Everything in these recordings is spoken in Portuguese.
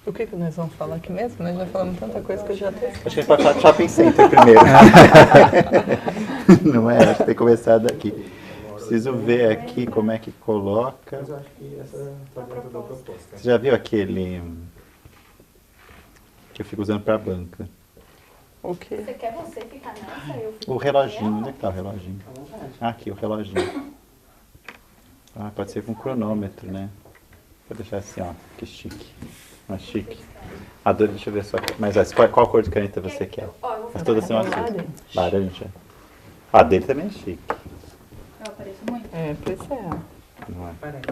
O que nós vamos falar aqui mesmo? Nós já falamos tanta coisa que eu já até esqueci. Acho que a gente pode falar de shopping center primeiro. Não é? Acho que tem que começar daqui. Preciso ver aqui como é que coloca. Mas eu acho que essa está dentro da proposta. Você já viu aquele que eu fico usando para a banca? O quê? Você quer você ficar nessa? Eu fico O reloginho, nela? onde é que tá o reloginho? Ah, aqui, o reloginho. Ah, pode ser com cronômetro, né? Vou deixar assim, ó, que chique. Mais chique. A Dori, deixa eu ver só aqui. Mas qual cor de caneta você quer? Ó, eu vou Mas fazer todas são assim. Laranja. Laranja. A dele também é chique, Eu apareço muito. Pois é. não é? Parece.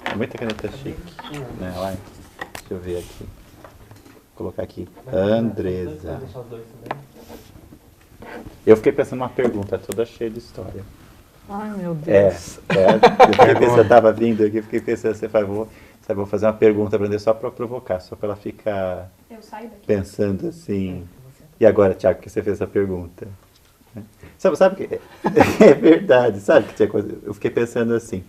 É muita caneta chique, né? Lá, deixa eu ver aqui. Vou colocar aqui. Vai Andresa. deixar os dois também? Eu fiquei pensando numa pergunta toda cheia de história. Ai, meu É, Deus. eu fiquei pensando, eu tava vindo aqui, fiquei pensando, você faz, vou fazer uma pergunta para só para provocar, só para ela ficar Eu saio daqui. pensando assim. E agora, Thiago, que você fez essa pergunta? Sabe que é verdade, sabe que tinha coisa. Eu fiquei pensando assim.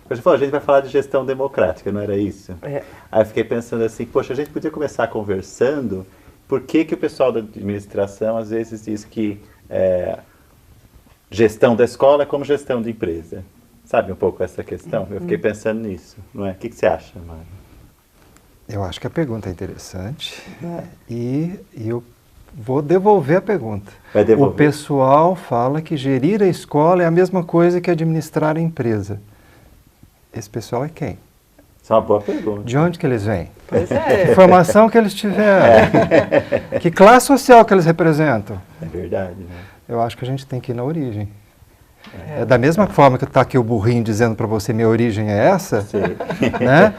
A gente vai falar de gestão democrática, não era isso? É. Aí eu fiquei pensando assim, poxa, a gente podia começar conversando, por que o pessoal da administração às vezes diz que gestão da escola é como gestão de empresa? Sabe um pouco essa questão? Eu fiquei pensando nisso, não é? O que você acha, Mário? Eu acho que a pergunta é interessante e eu vou devolver a pergunta. Vai devolver? O pessoal fala que gerir a escola é a mesma coisa que administrar a empresa. Esse pessoal é quem? Isso é uma boa pergunta. De onde que eles vêm? Pois Que é. formação que eles tiveram? Que classe social que eles representam? É verdade, né? Eu acho que a gente tem que ir na origem. É da mesma forma que está aqui o burrinho dizendo para você minha origem é essa, Sim. né?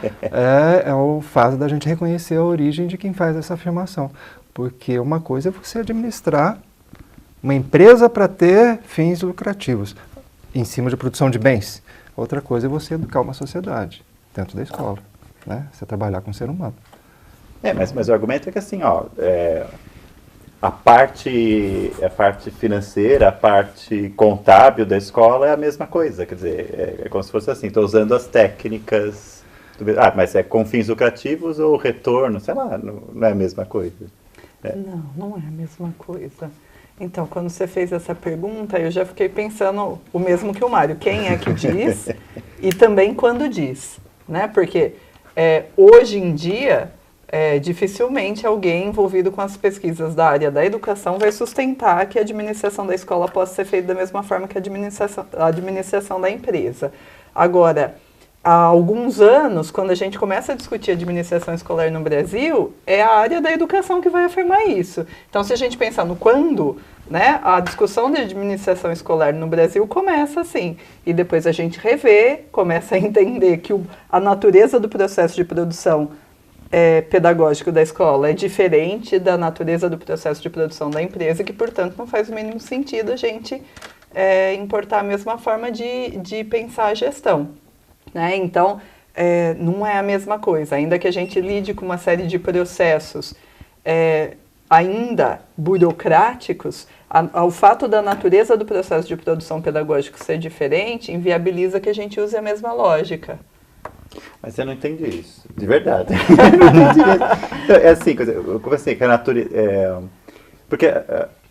É o fato da gente reconhecer a origem de quem faz essa afirmação. Porque uma coisa é você administrar uma empresa para ter fins lucrativos em cima de produção de bens. Outra coisa é você educar uma sociedade dentro da escola, né? Você trabalhar com o ser humano. Mas o argumento é que assim, ó, a parte financeira, a parte contábil da escola é a mesma coisa, quer dizer, é como se fosse assim, estou usando as técnicas, mas é com fins lucrativos ou retorno, sei lá, não é a mesma coisa. Não é a mesma coisa. Então, quando você fez essa pergunta, eu já fiquei pensando o mesmo que o Mário. Quem é que diz e também quando diz, né? Porque hoje em dia, dificilmente alguém envolvido com as pesquisas da área da educação vai sustentar que a administração da escola possa ser feita da mesma forma que a administração da empresa. Agora, há alguns anos, quando a gente começa a discutir administração escolar no Brasil, é a área da educação que vai afirmar isso. Então, se a gente pensar no quando, né, a discussão de administração escolar no Brasil começa assim, e depois a gente revê, começa a entender que a natureza do processo de produção pedagógico da escola é diferente da natureza do processo de produção da empresa, que, portanto, não faz o mínimo sentido a gente importar a mesma forma de pensar a gestão. Né? Então, não é a mesma coisa. Ainda que a gente lide com uma série de processos ainda burocráticos, o fato da natureza do processo de produção pedagógico ser diferente inviabiliza que a gente use a mesma lógica. Mas você não entende isso, de verdade. Não entendi isso. É assim, eu conversei com a natureza. Porque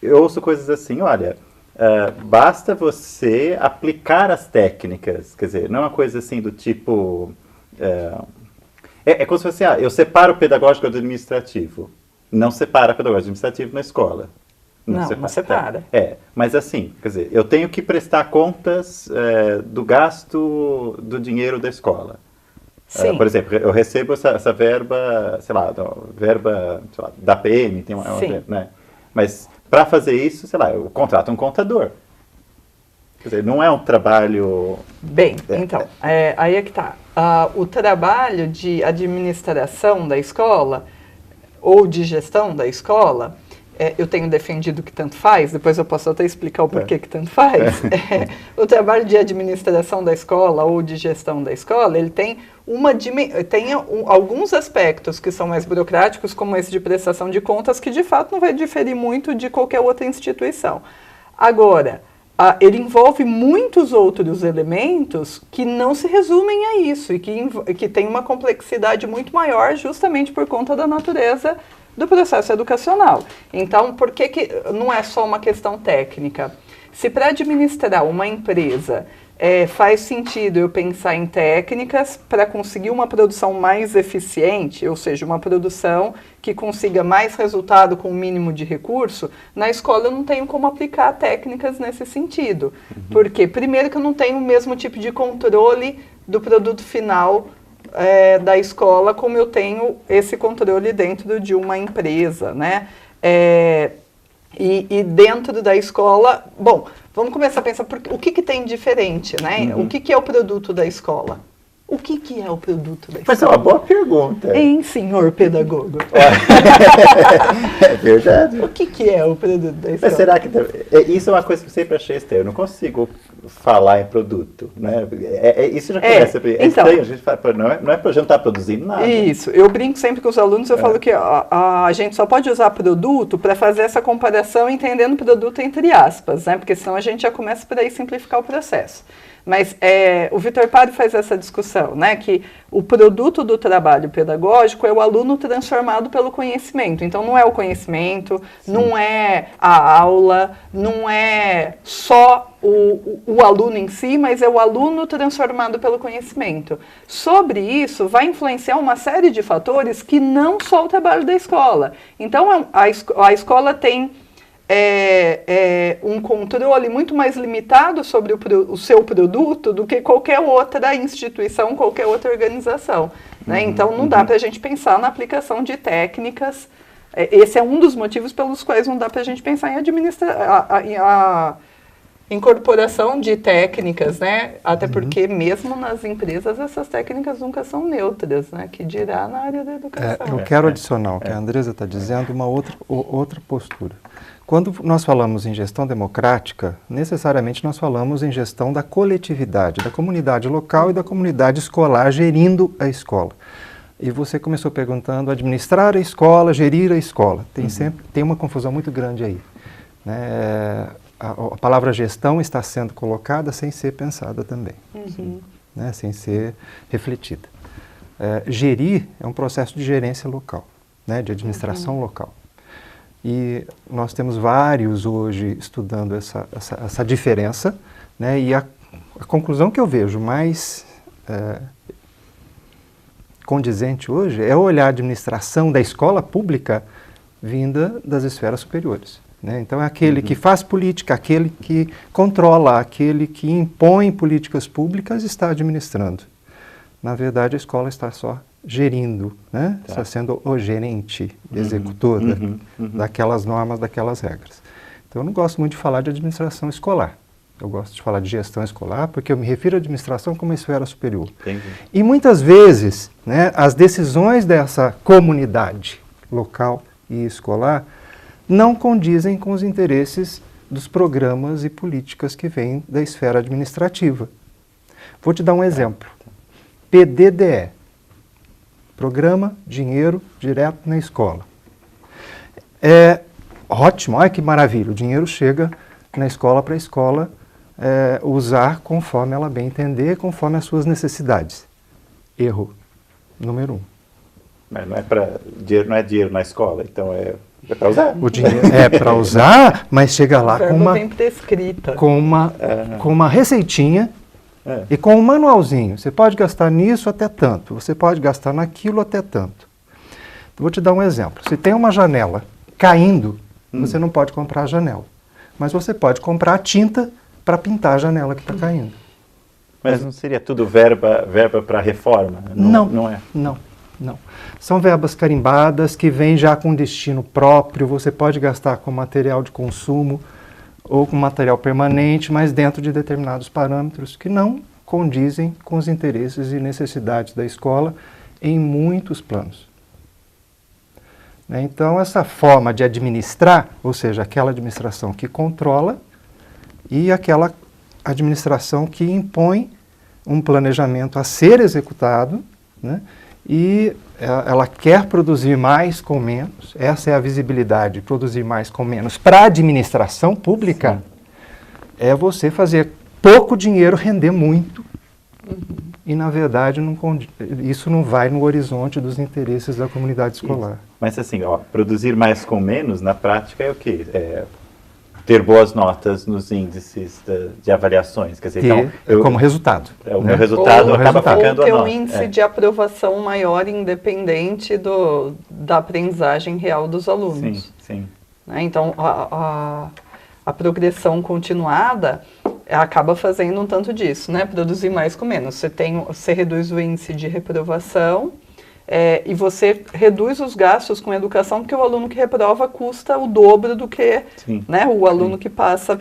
eu ouço coisas assim, olha, basta você aplicar as técnicas, quer dizer, não é uma coisa assim do tipo. É como se fosse, eu separo o pedagógico do administrativo. Não separa o pedagógico administrativo na escola. Não separa. Mas assim, quer dizer, eu tenho que prestar contas do gasto do dinheiro da escola. Sim. Por exemplo, eu recebo essa verba, sei lá, da PM, tem uma né? Mas para fazer isso, sei lá, eu contrato um contador. Quer dizer, não é um trabalho... Bem, então, aí é que tá. O trabalho de administração da escola, ou de gestão da escola, eu tenho defendido que tanto faz, depois eu posso até explicar o porquê que tanto faz. O trabalho de administração da escola ou de gestão da escola, ele tem alguns aspectos que são mais burocráticos, como esse de prestação de contas, que de fato não vai diferir muito de qualquer outra instituição. Agora, ele envolve muitos outros elementos que não se resumem a isso e que tem uma complexidade muito maior justamente por conta da natureza do processo educacional. Então, por que não é só uma questão técnica? Se para administrar uma empresa faz sentido eu pensar em técnicas para conseguir uma produção mais eficiente, ou seja, uma produção que consiga mais resultado com o mínimo de recurso, na escola eu não tenho como aplicar técnicas nesse sentido. Porque, primeiro, que eu não tenho o mesmo tipo de controle do produto final da escola como eu tenho esse controle dentro de uma empresa, né? E dentro da escola, bom, vamos começar a pensar o que tem diferente, né? O que é o produto da escola? O que é o produto da escola? Mas é uma boa pergunta. Hein, senhor pedagogo? É verdade. O que é o produto da escola? Mas será que... Isso é uma coisa que eu sempre achei estranho. Eu não consigo falar em produto, né? Isso já começa... então, estranho, a gente fala, não é para a gente estar produzindo nada. Isso. Eu brinco sempre com os alunos, eu falo que a gente só pode usar produto para fazer essa comparação entendendo produto entre aspas, né? Porque senão a gente já começa por aí simplificar o processo. Mas o Vitor Pardo faz essa discussão, né, que o produto do trabalho pedagógico é o aluno transformado pelo conhecimento. Então, não é o conhecimento, não é a aula, não é só o aluno em si, mas é o aluno transformado pelo conhecimento. Sobre isso, vai influenciar uma série de fatores que não só o trabalho da escola. Então, a escola tem... um controle muito mais limitado sobre o seu produto do que qualquer outra instituição, qualquer outra organização. Né? Então, não dá para a gente pensar na aplicação de técnicas. Esse é um dos motivos pelos quais não dá para a gente pensar em a incorporação de técnicas, né? Até porque mesmo nas empresas essas técnicas nunca são neutras, né? Que dirá na área da educação. Eu quero adicionar o que a Andresa está dizendo, uma outra postura. Quando nós falamos em gestão democrática, necessariamente nós falamos em gestão da coletividade, da comunidade local e da comunidade escolar gerindo a escola. E você começou perguntando administrar a escola, gerir a escola. Tem uma confusão muito grande aí. Né? A palavra gestão está sendo colocada sem ser pensada também, né? Sem ser refletida. Gerir é um processo de gerência local, né? De administração local. E nós temos vários hoje estudando essa diferença, né? E a conclusão que eu vejo mais condizente hoje é olhar a administração da escola pública vinda das esferas superiores. Né? Então, é aquele que faz política, aquele que controla, aquele que impõe políticas públicas está administrando. Na verdade, a escola está só gerindo, né? Está sendo o gerente, executor daquelas normas, daquelas regras. Então, eu não gosto muito de falar de administração escolar. Eu gosto de falar de gestão escolar porque eu me refiro à administração como uma esfera superior. Entendi. E muitas vezes, né, as decisões dessa comunidade local e escolar não condizem com os interesses dos programas e políticas que vêm da esfera administrativa. Vou te dar um exemplo. PDDE, Programa Dinheiro Direto na Escola. É ótimo, olha que maravilha, o dinheiro chega na escola para a escola usar conforme ela bem entender, conforme as suas necessidades. Erro número 1. Mas não é dinheiro na escola, então é para usar. O dinheiro é para usar, mas chega lá com uma receitinha e com um manualzinho. Você pode gastar nisso até tanto, você pode gastar naquilo até tanto. Vou te dar um exemplo. Se tem uma janela caindo, você não pode comprar a janela. Mas você pode comprar a tinta para pintar a janela que está caindo. Mas não seria tudo verba para reforma? Não é? Não. São verbas carimbadas que vêm já com destino próprio. Você pode gastar com material de consumo ou com material permanente, mas dentro de determinados parâmetros que não condizem com os interesses e necessidades da escola em muitos planos. Então, essa forma de administrar, ou seja, aquela administração que controla e aquela administração que impõe um planejamento a ser executado, né? E ela quer produzir mais com menos, essa é a visibilidade, produzir mais com menos para a administração pública, é você fazer pouco dinheiro render muito. E, na verdade, isso não vai no horizonte dos interesses da comunidade escolar. Isso. Mas, assim, ó, produzir mais com menos, na prática, é o quê? É ter boas notas nos índices de avaliações. Quer dizer, então, como resultado. O meu resultado acaba ficando ou ter a um nota. índice de aprovação maior, independente da aprendizagem real dos alunos. Sim, sim. Né? Então, a progressão continuada acaba fazendo um tanto disso, né? Produzir mais com menos. Você reduz o índice de reprovação e você reduz os gastos com educação, porque o aluno que reprova custa o dobro do que, né, o aluno que passa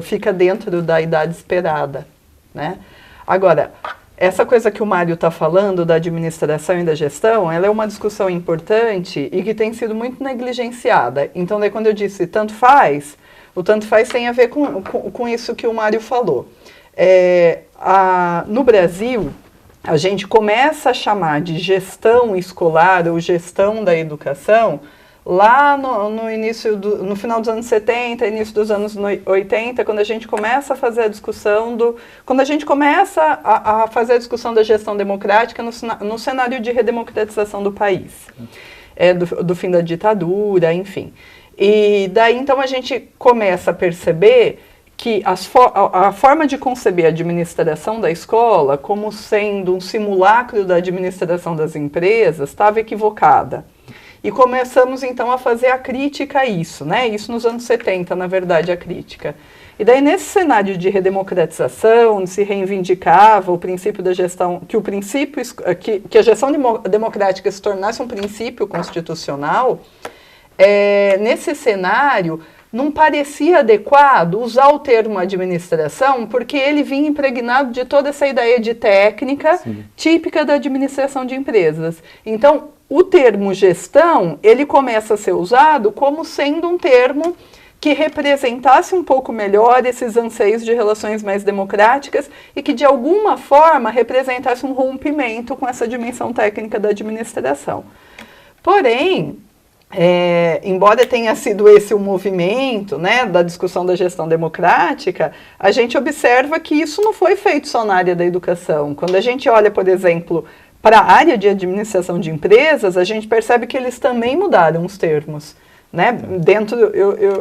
fica dentro da idade esperada, né? Agora, essa coisa que o Mário está falando da administração e da gestão, ela é uma discussão importante e que tem sido muito negligenciada. Então, daí quando eu disse tanto faz, o tanto faz tem a ver com isso que o Mário falou. No Brasil, a gente começa a chamar de gestão escolar ou gestão da educação lá no final dos anos 70, início dos anos 80, quando a gente começa a fazer a discussão quando a gente começa a fazer a discussão da gestão democrática no cenário de redemocratização do país, do fim da ditadura, enfim. E daí, então, a gente começa a perceber que a forma de conceber a administração da escola como sendo um simulacro da administração das empresas estava equivocada. E começamos, então, a fazer a crítica a isso, né? Isso nos anos 70, na verdade, a crítica. E daí, nesse cenário de redemocratização, onde se reivindicava o princípio da gestão, que a gestão democrática se tornasse um princípio constitucional, nesse cenário, não parecia adequado usar o termo administração, porque ele vinha impregnado de toda essa ideia de técnica típica da administração de empresas. Então, o termo gestão, ele começa a ser usado como sendo um termo que representasse um pouco melhor esses anseios de relações mais democráticas e que, de alguma forma, representasse um rompimento com essa dimensão técnica da administração. Porém, embora tenha sido esse o movimento, né, da discussão da gestão democrática, a gente observa que isso não foi feito só na área da educação. Quando a gente olha, por exemplo, para a área de administração de empresas, a gente percebe que eles também mudaram os termos. Né?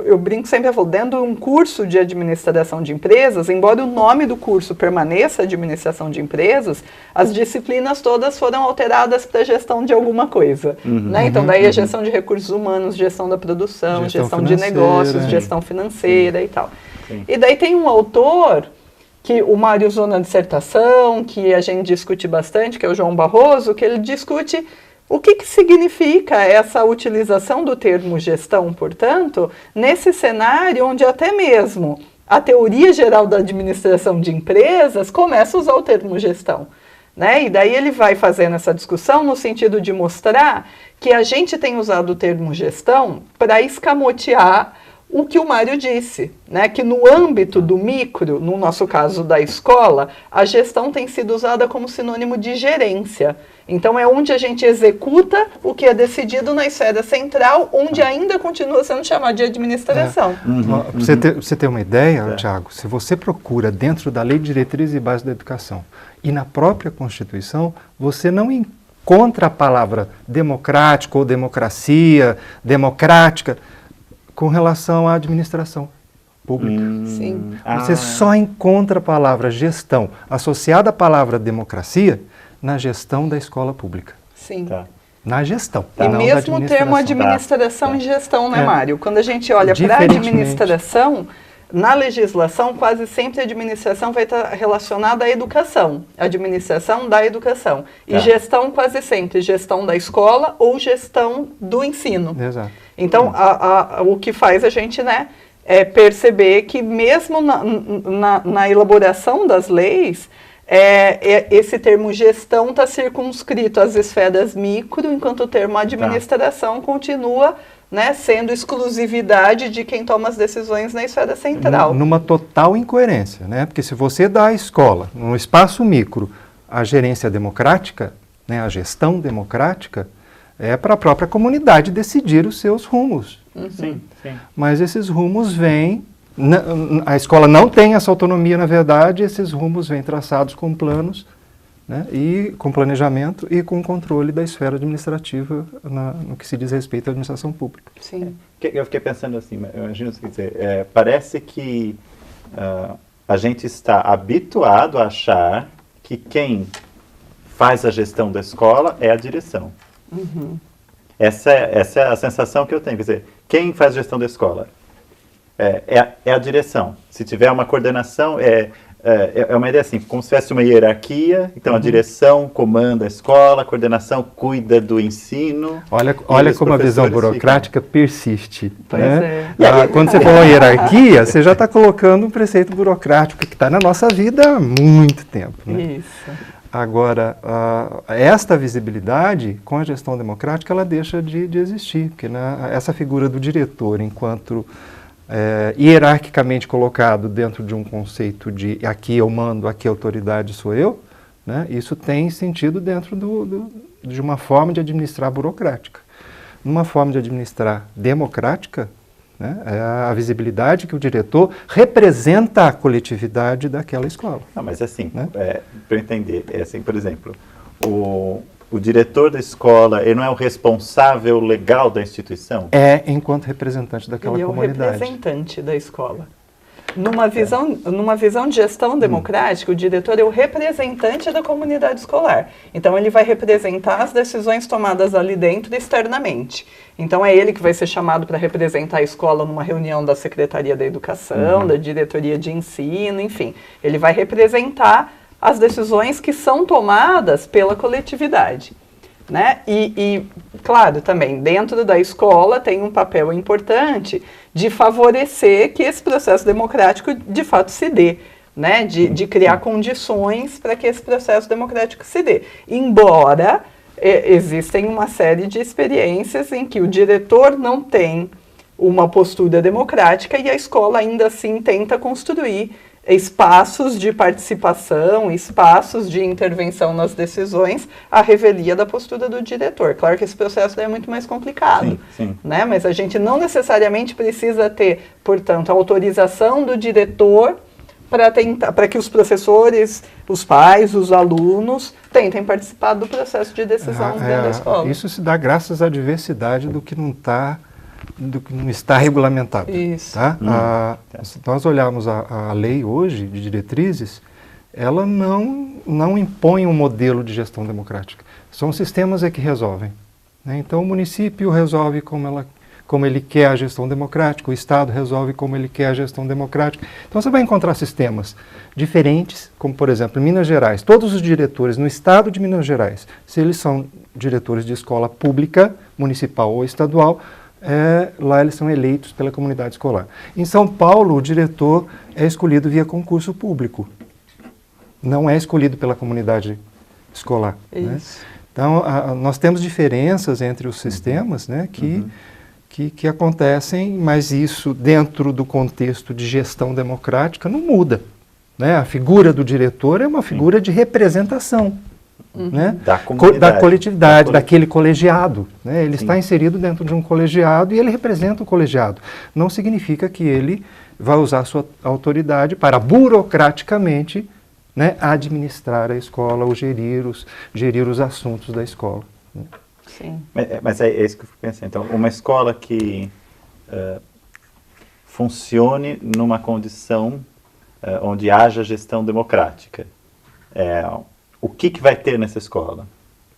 Eu brinco sempre, dentro de um curso de administração de empresas, embora o nome do curso permaneça administração de empresas, as disciplinas todas foram alteradas para gestão de alguma coisa. Né? Então, daí a gestão de recursos humanos, gestão da produção, gestão de negócios, gestão financeira e tal. E daí tem um autor que o Mário usou na dissertação, que a gente discute bastante, que é o João Barroso, que ele discute o que significa essa utilização do termo gestão, portanto, nesse cenário onde até mesmo a teoria geral da administração de empresas começa a usar o termo gestão. Né? E daí ele vai fazendo essa discussão no sentido de mostrar que a gente tem usado o termo gestão para escamotear o que o Mário disse, né? Que no âmbito do micro, no nosso caso da escola, a gestão tem sido usada como sinônimo de gerência. Então é onde a gente executa o que é decidido na esfera central, onde ainda continua sendo chamado de administração. Para você ter uma ideia, Tiago, se você procura dentro da Lei de Diretrizes e Bases da Educação e na própria Constituição, você não encontra a palavra democrático ou democracia, democrática, com relação à administração pública. Sim. Você só encontra a palavra gestão associada à palavra democracia na gestão da escola pública. Sim. Na gestão. E mesmo o termo administração e gestão, né, Mário? Quando a gente olha para a administração, na legislação, quase sempre a administração vai estar relacionada à educação. Administração da educação. E gestão quase sempre, gestão da escola ou gestão do ensino. Exato. Então, o que faz a gente, né, perceber que mesmo na elaboração das leis, esse termo gestão está circunscrito às esferas micro, enquanto o termo administração continua, né, sendo exclusividade de quem toma as decisões na esfera central. Numa total incoerência, né? Porque se você dá à escola, no espaço micro, a gerência democrática, né, a gestão democrática, é para a própria comunidade decidir os seus rumos. Sim, sim. Mas esses rumos vêm A escola não tem essa autonomia, na verdade, esses rumos vêm traçados com planos, né, e com planejamento e com controle da esfera administrativa no que se diz respeito à administração pública. Sim. Eu fiquei pensando assim, imagina o seguinte, parece que a gente está habituado a achar que quem faz a gestão da escola é a direção. Uhum. Essa é a sensação que eu tenho. Quer dizer, quem faz a gestão da escola é a direção. Se tiver uma coordenação, é uma ideia assim, como se tivesse uma hierarquia. Então, a direção comanda a escola, a coordenação cuida do ensino. Olha os como a visão professores burocrática persiste. Pois Né? é. Quando você fala hierarquia, você já está colocando um preceito burocrático que está na nossa vida há muito tempo. Né? Isso. Agora, esta visibilidade, com a gestão democrática, ela deixa de existir, porque essa figura do diretor, enquanto hierarquicamente colocado dentro de um conceito de aqui eu mando, aqui a autoridade sou eu, né, isso tem sentido dentro de uma forma de administrar burocrática. Numa forma de administrar democrática, né, é a visibilidade que o diretor representa a coletividade daquela escola. Não, mas assim, Né? para eu entender, assim, por exemplo, o diretor da escola, ele não é o responsável legal da instituição? Enquanto representante daquela Ele é o comunidade. representante da escola. Numa visão de gestão democrática, o diretor é o representante da comunidade escolar. Então, ele vai representar as decisões tomadas ali dentro e externamente. Então, é ele que vai ser chamado para representar a escola numa reunião da Secretaria da Educação, da Diretoria de Ensino, enfim. Ele vai representar as decisões que são tomadas pela coletividade. Né? E, claro, também dentro da escola tem um papel importante de favorecer que esse processo democrático de fato se dê, né? De criar condições para que esse processo democrático se dê. Embora existem uma série de experiências em que o diretor não tem uma postura democrática e a escola ainda assim tenta construir espaços de participação, espaços de intervenção nas decisões, à revelia da postura do diretor. Claro que esse processo é muito mais complicado, sim. Né? Mas a gente não necessariamente precisa ter, portanto, a autorização do diretor para que os professores, os pais, os alunos tentem participar do processo de decisão dentro da escola. Isso se dá graças à diversidade do que não está regulamentado. Isso. Tá? Se nós olharmos a lei hoje de diretrizes, ela não impõe um modelo de gestão democrática. São sistemas que resolvem. Né? Então o município resolve como ele quer a gestão democrática, o Estado resolve como ele quer a gestão democrática. Então você vai encontrar sistemas diferentes, como por exemplo em Minas Gerais, todos os diretores no Estado de Minas Gerais, se eles são diretores de escola pública, municipal ou estadual, lá eles são eleitos pela comunidade escolar. Em São Paulo, o diretor é escolhido via concurso público. Não é escolhido pela comunidade escolar. Né? Então, nós temos diferenças entre os sistemas, né, que acontecem, mas isso, dentro do contexto de gestão democrática, não muda. Né? A figura do diretor é uma figura de representação. Né? Da coletividade, daquele colegiado. Né? Ele está inserido dentro de um colegiado e ele representa o colegiado. Não significa que ele vai usar a sua autoridade para burocraticamente, né, administrar a escola ou gerir os assuntos da escola. Né? Sim. Mas é isso que eu fico pensando. Então, uma escola que funcione numa condição onde haja gestão democrática, o que vai ter nessa escola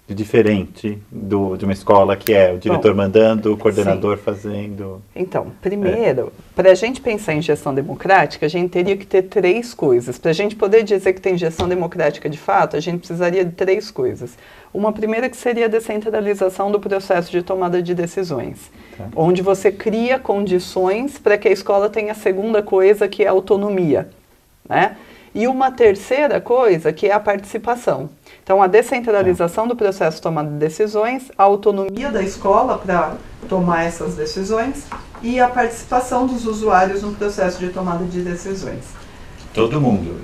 de diferente de uma escola que é o diretor mandando, o coordenador fazendo? Então, primeiro, para a gente pensar em gestão democrática, a gente teria que ter 3 coisas. Para a gente poder dizer que tem gestão democrática de fato, a gente precisaria de 3 coisas. Uma primeira que seria a descentralização do processo de tomada de decisões, onde você cria condições para que a escola tenha a segunda coisa, que é a autonomia, né? E uma terceira coisa, que é a participação. Então, a descentralização do processo de tomada de decisões, a autonomia da escola para tomar essas decisões e a participação dos usuários no processo de tomada de decisões. Todo mundo.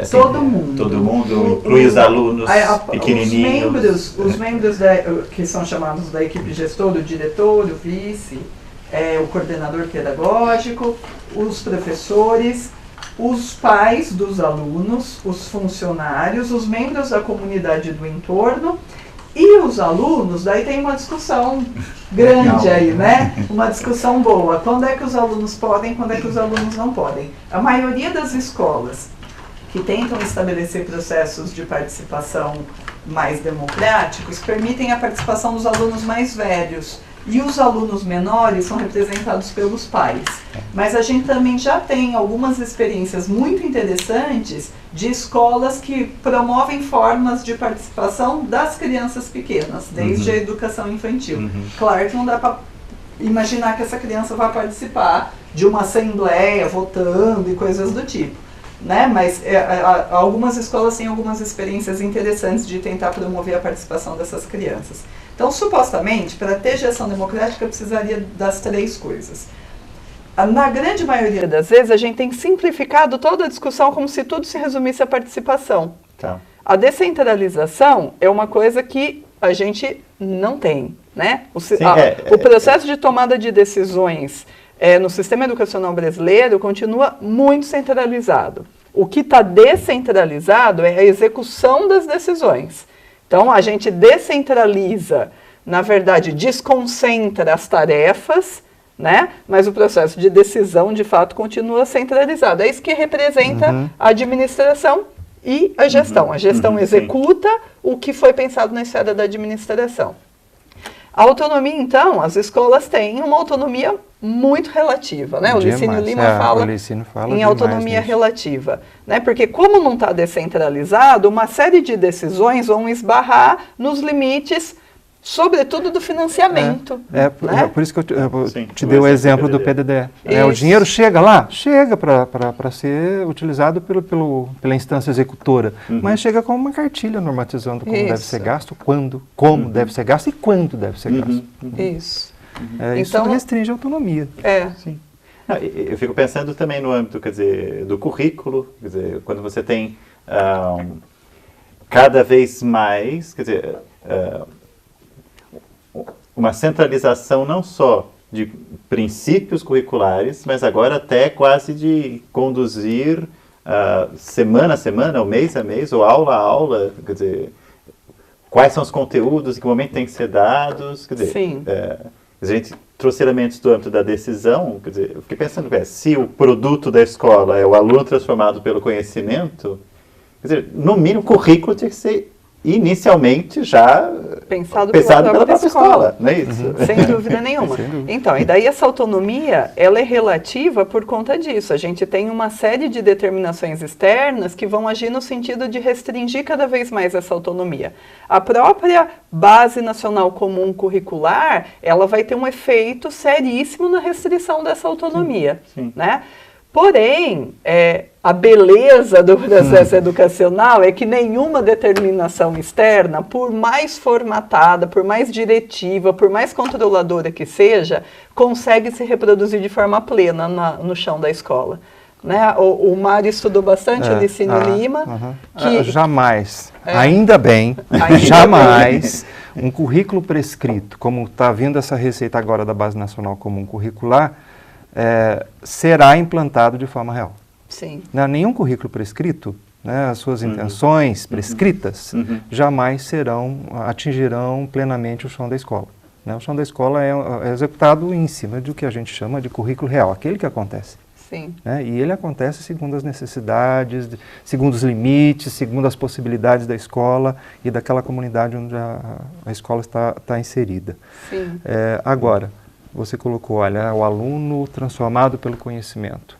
Todo mundo. Todo mundo, inclui os alunos pequenininhos. Os membros que são chamados da equipe gestora, o diretor, o vice, o coordenador pedagógico, os professores, os pais dos alunos, os funcionários, os membros da comunidade do entorno e os alunos. Daí tem uma discussão grande aí, né? Uma discussão boa. Quando é que os alunos podem, quando é que os alunos não podem? A maioria das escolas que tentam estabelecer processos de participação mais democráticos permitem a participação dos alunos mais velhos. E os alunos menores são representados pelos pais. Mas a gente também já tem algumas experiências muito interessantes de escolas que promovem formas de participação das crianças pequenas, desde a educação infantil. Claro que não dá para imaginar que essa criança vai participar de uma assembleia, votando e coisas do tipo, né? Mas algumas escolas têm algumas experiências interessantes de tentar promover a participação dessas crianças. Então, supostamente, para ter gestão democrática, precisaria das 3 coisas. Na grande maioria das vezes, a gente tem simplificado toda a discussão como se tudo se resumisse à participação. Tá. A descentralização é uma coisa que a gente não tem, né? O processo de tomada de decisões no sistema educacional brasileiro continua muito centralizado. O que está descentralizado é a execução das decisões. Então, a gente descentraliza, na verdade, desconcentra as tarefas, né? Mas o processo de decisão, de fato, continua centralizado. É isso que representa a administração e a gestão. A gestão executa o que foi pensado na esfera da administração. A autonomia, então, as escolas têm uma autonomia muito relativa, né? O Licínio Lima fala em autonomia relativa, né? Porque como não está descentralizado, uma série de decisões vão esbarrar nos limites, sobretudo do financiamento. Por isso que eu te dei o exemplo do PDD. O dinheiro chega lá? Chega para ser utilizado pela instância executora, mas chega com uma cartilha normatizando como deve ser gasto, como deve ser gasto e quando deve ser gasto. Isso. Isso então, restringe a autonomia. Sim. Eu fico pensando também no âmbito, quer dizer, do currículo, quer dizer, quando você tem cada vez mais, quer dizer, uma centralização não só de princípios curriculares, mas agora até quase de conduzir semana a semana, ou mês a mês, ou aula a aula, quer dizer, quais são os conteúdos, em que momento tem que ser dados, quer dizer, Sim. A gente trouxe elementos do âmbito da decisão, quer dizer, eu fiquei pensando, se o produto da escola é o aluno transformado pelo conhecimento, quer dizer, no mínimo o currículo tinha que ser inicialmente já pensado pela própria escola, não é isso? Sem dúvida nenhuma. Então, e daí essa autonomia, ela é relativa por conta disso. A gente tem uma série de determinações externas que vão agir no sentido de restringir cada vez mais essa autonomia. A própria Base Nacional Comum Curricular, ela vai ter um efeito seríssimo na restrição dessa autonomia, né? Porém, a beleza do processo educacional é que nenhuma determinação externa, por mais formatada, por mais diretiva, por mais controladora que seja, consegue se reproduzir de forma plena no chão da escola. Né? O Mário estudou bastante o Licínio Lima. Jamais, ainda bem, jamais um currículo prescrito, como está vindo essa receita agora da Base Nacional Comum Curricular, será implantado de forma real. Sim. Nenhum currículo prescrito, as suas intenções prescritas, jamais atingirão plenamente o chão da escola. O chão da escola é executado em cima do que a gente chama de currículo real, aquele que acontece. Sim. E ele acontece segundo as necessidades, segundo os limites, segundo as possibilidades da escola e daquela comunidade onde a escola está inserida. Sim. Agora, você colocou, olha, o aluno transformado pelo conhecimento.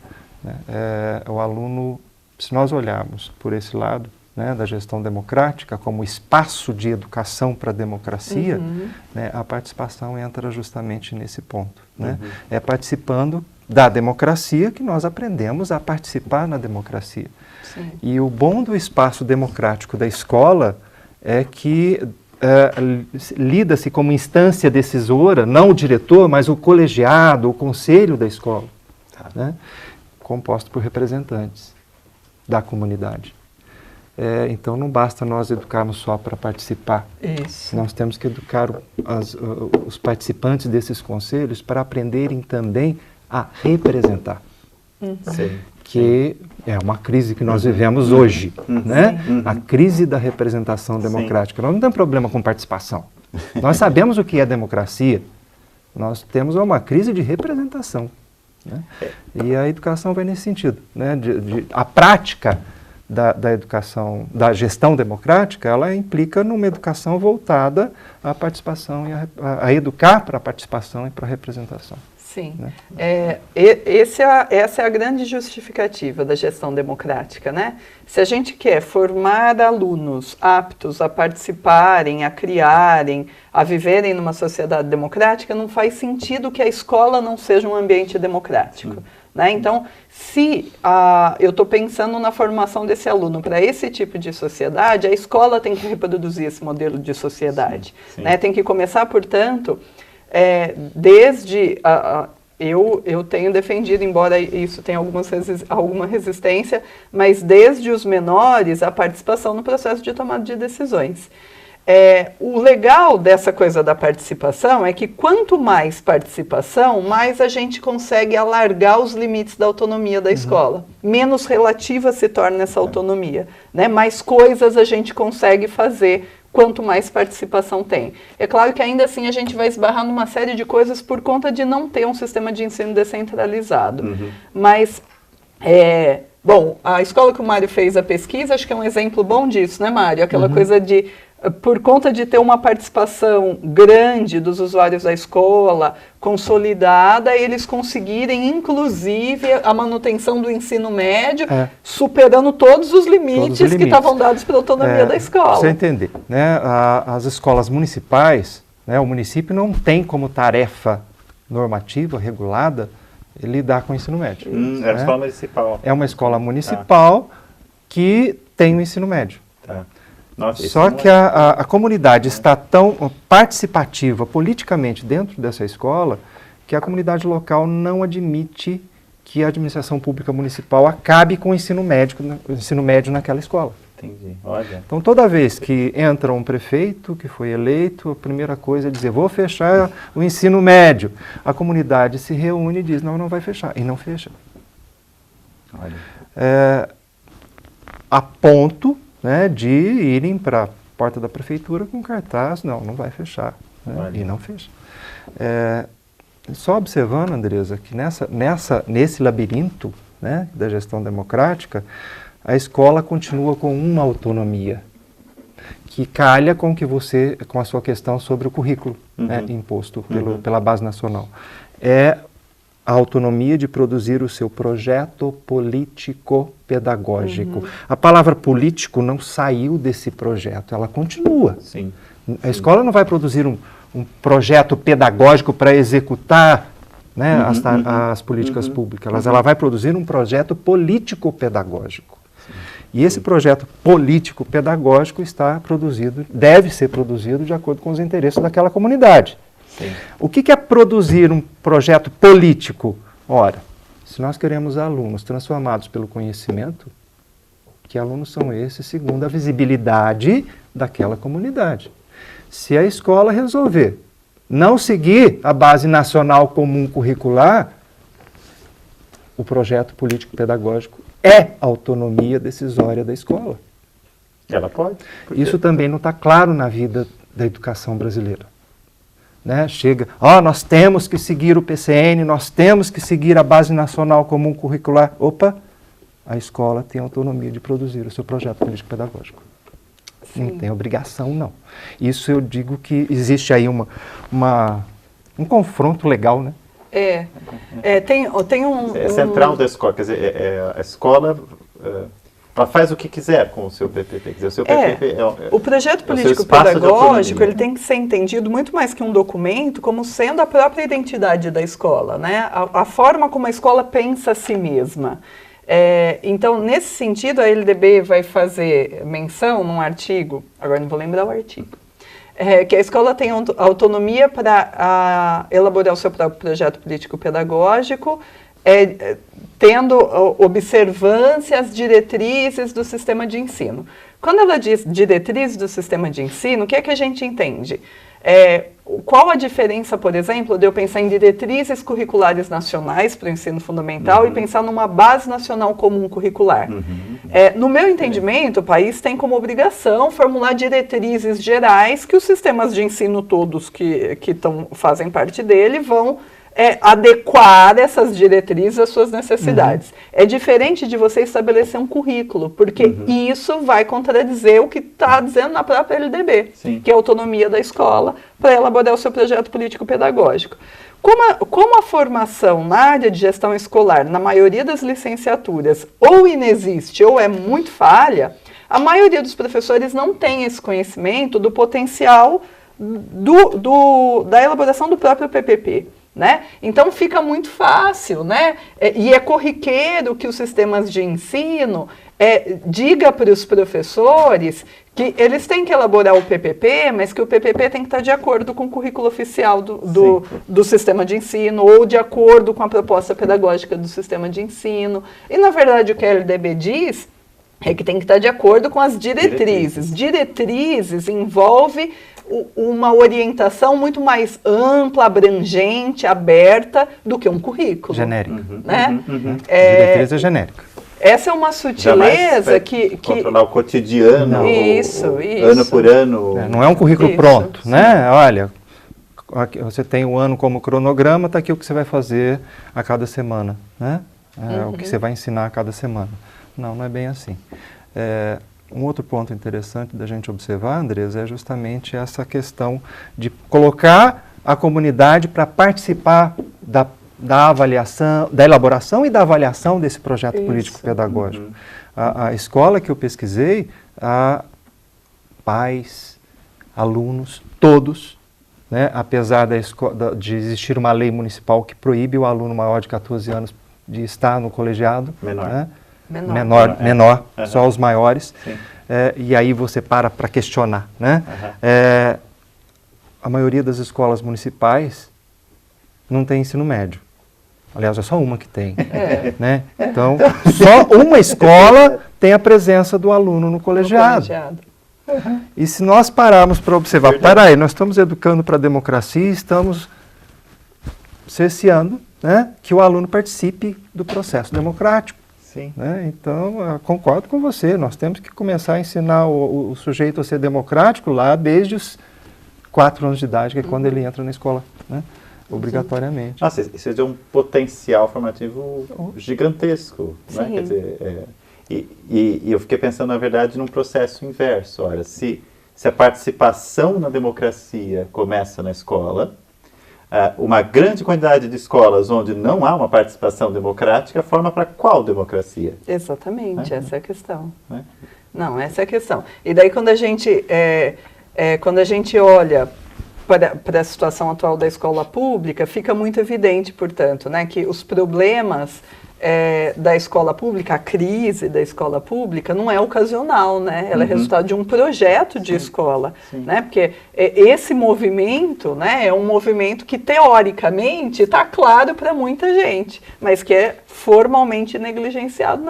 O aluno, se nós olharmos por esse lado, da gestão democrática como espaço de educação para a democracia, a participação entra justamente nesse ponto. É participando da democracia que nós aprendemos a participar na democracia. Sim. E o bom do espaço democrático da escola é que lida-se como instância decisora, não o diretor, mas o colegiado, o conselho da escola, composto por representantes da comunidade. Então não basta nós educarmos só para participar. Isso. Nós temos que educar os participantes desses conselhos para aprenderem também a representar. Sim. Que é uma crise que nós vivemos hoje, né? A crise da representação democrática. Nós não temos problema com participação. Nós sabemos o que é democracia. Nós temos uma crise de representação, né? E a educação vai nesse sentido, né? A prática da educação, da gestão democrática, ela implica numa educação voltada à participação e a educar para a participação e para a representação. Sim. Né? Essa é a grande justificativa da gestão democrática, né? Se a gente quer formar alunos aptos a participarem, a criarem, a viverem numa sociedade democrática, não faz sentido que a escola não seja um ambiente democrático. Né? Então, se eu estou pensando na formação desse aluno para esse tipo de sociedade, a escola tem que reproduzir esse modelo de sociedade. Sim. Né? Tem que começar, portanto, desde... Eu tenho defendido, embora isso tenha alguma resistência, mas desde os menores, a participação no processo de tomada de decisões. O legal dessa coisa da participação é que quanto mais participação, mais a gente consegue alargar os limites da autonomia da escola. Menos relativa se torna essa autonomia, né? Mais coisas a gente consegue fazer quanto mais participação tem. É claro que ainda assim a gente vai esbarrar numa série de coisas por conta de não ter um sistema de ensino descentralizado. Mas, bom, a escola que o Mário fez a pesquisa, acho que é um exemplo bom disso, né, Mário? Aquela coisa de, por conta de ter uma participação grande dos usuários da escola, consolidada, eles conseguirem, inclusive, a manutenção do ensino médio, superando todos os limites que estavam dados pela autonomia da escola. Para você entender, né, as escolas municipais, né, o município não tem como tarefa normativa, regulada, lidar com o ensino médio. É uma escola municipal. É uma escola municipal que tem o ensino médio. Tá. Nossa, só que a comunidade está tão participativa politicamente dentro dessa escola que a comunidade local não admite que a administração pública municipal acabe com o ensino médio naquela escola. Entendi. Olha. Então, toda vez que entra um prefeito que foi eleito, a primeira coisa é dizer, vou fechar o ensino médio. A comunidade se reúne e diz, não, não vai fechar. E não fecha. Olha. A ponto, né, de irem para a porta da prefeitura com cartaz, não vai fechar. Né, e não fecha. Só observando, Andresa, que nesse labirinto, né, da gestão democrática, a escola continua com uma autonomia que calha com a sua questão sobre o currículo, né, imposto pela base nacional. É a autonomia de produzir o seu projeto político-pedagógico. A palavra político não saiu desse projeto, ela continua. Sim. A escola não vai produzir um projeto pedagógico para executar, né, as políticas públicas, ela vai produzir um projeto político-pedagógico. E esse projeto político-pedagógico deve ser produzido de acordo com os interesses daquela comunidade. Sim. O que é produzir um projeto político? Ora, se nós queremos alunos transformados pelo conhecimento, que alunos são esses segundo a visibilidade daquela comunidade? Se a escola resolver não seguir a base nacional comum curricular, o projeto político-pedagógico é autonomia decisória da escola. Ela pode. Isso também não está claro na vida da educação brasileira. Né? Chega, nós temos que seguir o PCN, nós temos que seguir a base nacional comum curricular. Opa, a escola tem autonomia de produzir o seu projeto político-pedagógico. Não tem obrigação, não. Isso eu digo que existe aí um confronto legal, né? Tem um... É central da escola, quer dizer, a escola ela faz o que quiser com o seu PPP. Quer dizer, o seu PPP o projeto político-pedagógico ele tem que ser entendido muito mais que um documento, como sendo a própria identidade da escola, né? A forma como a escola pensa a si mesma. Então, nesse sentido, a LDB vai fazer menção num artigo, agora não vou lembrar o artigo, que a escola tem autonomia para elaborar o seu próprio projeto político-pedagógico, tendo observância às diretrizes do sistema de ensino. Quando ela diz diretrizes do sistema de ensino, o que é que a gente entende? Qual a diferença, por exemplo, de eu pensar em diretrizes curriculares nacionais para o ensino fundamental e pensar numa base nacional comum curricular? No meu entendimento, o país tem como obrigação formular diretrizes gerais que os sistemas de ensino todos que fazem parte dele vão adequar essas diretrizes às suas necessidades. É diferente de você estabelecer um currículo, porque isso vai contradizer o que está dizendo na própria LDB, que é a autonomia da escola para elaborar o seu projeto político-pedagógico. Como a formação na área de gestão escolar, na maioria das licenciaturas, ou inexiste ou é muito falha, a maioria dos professores não tem esse conhecimento do potencial da elaboração do próprio PPP. Né? Então fica muito fácil, né? E é corriqueiro que os sistemas de ensino diga para os professores que eles têm que elaborar o PPP, mas que o PPP tem que estar de acordo com o currículo oficial do sistema de ensino ou de acordo com a proposta pedagógica do sistema de ensino. E, na verdade, o que a LDB diz é que tem que estar de acordo com as diretrizes. Diretrizes envolve uma orientação muito mais ampla, abrangente, aberta do que um currículo. Genérica. Né? Diretriz é genérica. Essa é uma sutileza que controlar o cotidiano. Isso. Ano por ano. Não é um currículo pronto, né? Olha, aqui você tem o ano como cronograma, está aqui o que você vai fazer a cada semana, né? O que você vai ensinar a cada semana. Não é bem assim. Um outro ponto interessante da gente observar, Andres, é justamente essa questão de colocar a comunidade para participar da avaliação, da elaboração e da avaliação desse projeto político-pedagógico. A escola que eu pesquisei, pais, alunos, todos, né, apesar de existir uma lei municipal que proíbe o aluno maior de 14 anos de estar no colegiado, né? Menor, só os maiores, e aí você para questionar, né? A maioria das escolas municipais não tem ensino médio. Aliás, é só uma que tem, né? Então, só uma escola tem a presença do aluno no colegiado. E se nós pararmos para observar, nós estamos educando para a democracia, estamos cerceando, né, que o aluno participe do processo democrático. Né? Então, eu concordo com você, nós temos que começar a ensinar o sujeito a ser democrático lá desde os 4 anos de idade, que é quando ele entra na escola, né? Obrigatoriamente. Nossa, isso é um potencial formativo gigantesco. Né? Quer dizer, e eu fiquei pensando, na verdade, num processo inverso. Olha, se a participação na democracia começa na escola, uma grande quantidade de escolas onde não há uma participação democrática forma para qual democracia? Exatamente, essa é a questão. Não, essa é a questão. E daí quando a gente olha para a situação atual da escola pública, fica muito evidente, portanto, né, que os problemas da escola pública, a crise da escola pública não é ocasional, né? Ela é resultado de um projeto de escola, né? Porque esse movimento, né, é um movimento que teoricamente está claro para muita gente, mas que é formalmente negligenciado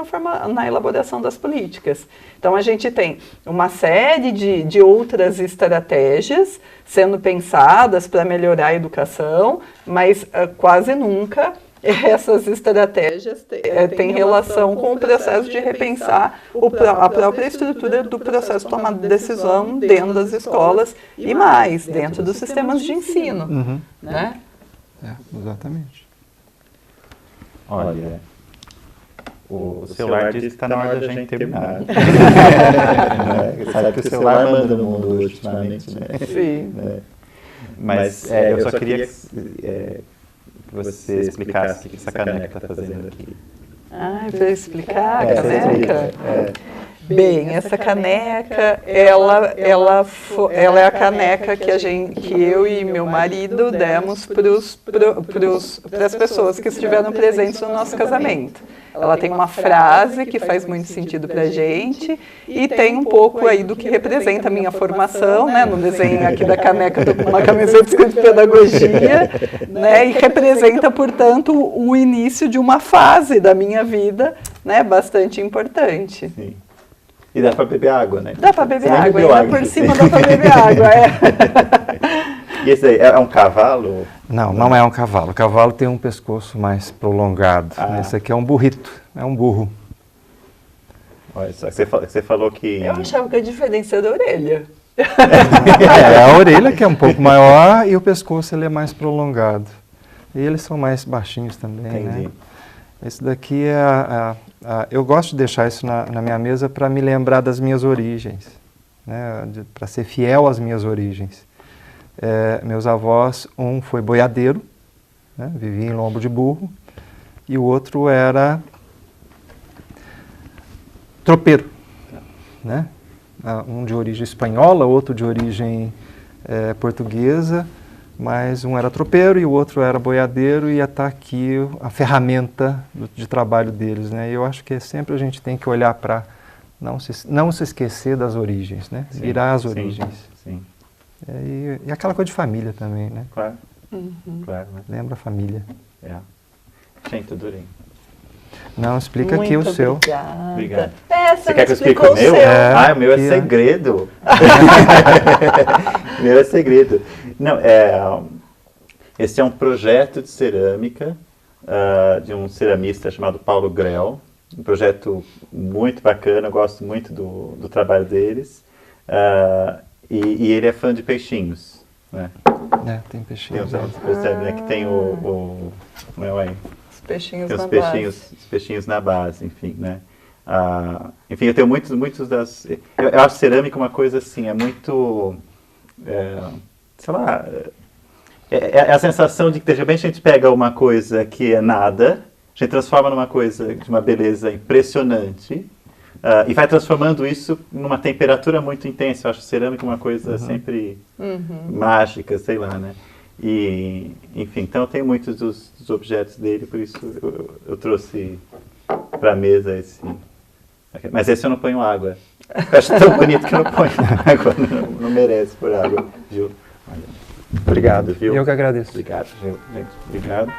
na elaboração das políticas. Então a gente tem uma série de outras estratégias sendo pensadas para melhorar a educação, mas quase nunca essas estratégias têm relação com o processo de repensar a própria estrutura do processo de tomada de decisão dentro das escolas e mais, dentro dos sistemas de ensino. Né? Exatamente. Olha, o celular diz que está na hora da gente terminar. Sabe que o celular manda no mundo hoje, ultimamente, né? Sim. Mas eu só queria que você explicasse o que essa caneca está fazendo aqui. Para explicar a caneca? Bem, essa caneca, ela é a caneca que eu e meu marido demos para as pessoas que estiveram presentes no nosso casamento. Ela tem uma frase que faz muito sentido para a gente e tem um pouco aí do que representa a minha formação, né, no desenho aqui da caneca, uma camiseta escrito pedagogia, né, e representa, portanto, o início de uma fase da minha vida, né, bastante importante. Sim. E dá para beber água, né? Dá para beber Você nem água, bebeu ainda por cima dá para beber água, E esse aí, é um cavalo? Não, não é um cavalo. O cavalo tem um pescoço mais prolongado. Esse aqui é um burrito, é um burro. Olha só, você falou que... Eu achava que a diferença é da orelha. É a orelha que é um pouco maior e o pescoço ele é mais prolongado. E eles são mais baixinhos também, Entendi. né? Esse daqui é eu gosto de deixar isso na minha mesa para me lembrar das minhas origens, né? Para ser fiel às minhas origens. Meus avós, um foi boiadeiro, né? Vivia em lombo de burro, e o outro era tropeiro, né? Um de origem espanhola, outro de origem portuguesa, mas um era tropeiro e o outro era boiadeiro, e está aqui a ferramenta de trabalho deles, né? E eu acho que sempre a gente tem que olhar para não se esquecer das origens, né? Sim, Virar as sim, origens. Sim. E aquela coisa de família também, né? Claro, Uhum. claro. Né? Lembra a família. Gente, adorei. Não, explica aqui o seu. Obrigada. Obrigado. Você quer que eu explique explicou o meu? seu. O meu é aqui, segredo. O meu é segredo. Não, esse é um projeto de cerâmica de um ceramista chamado Paulo Grell. Um projeto muito bacana, eu gosto muito do trabalho deles. E ele é fã de peixinhos, né? Tem peixinhos. Você percebe, né, que tem como é aí? Os peixinhos Tem na os base. peixinhos na base, enfim, né? Enfim, eu tenho muitos das... Eu acho cerâmica uma coisa assim, é muito... sei lá... É a sensação de que, de repente, a gente pega uma coisa que é nada, a gente transforma numa coisa de uma beleza impressionante, e vai transformando isso numa temperatura muito intensa. Eu acho cerâmica uma coisa sempre mágica, sei lá, né? E, enfim, então eu tenho muitos dos objetos dele, por isso eu trouxe para a mesa esse. Mas esse eu não ponho água. Eu acho tão bonito que eu não ponho água, não merece por água, Gil. Olha, obrigado, viu? Eu que agradeço. Obrigado, Gil. Gente, obrigado.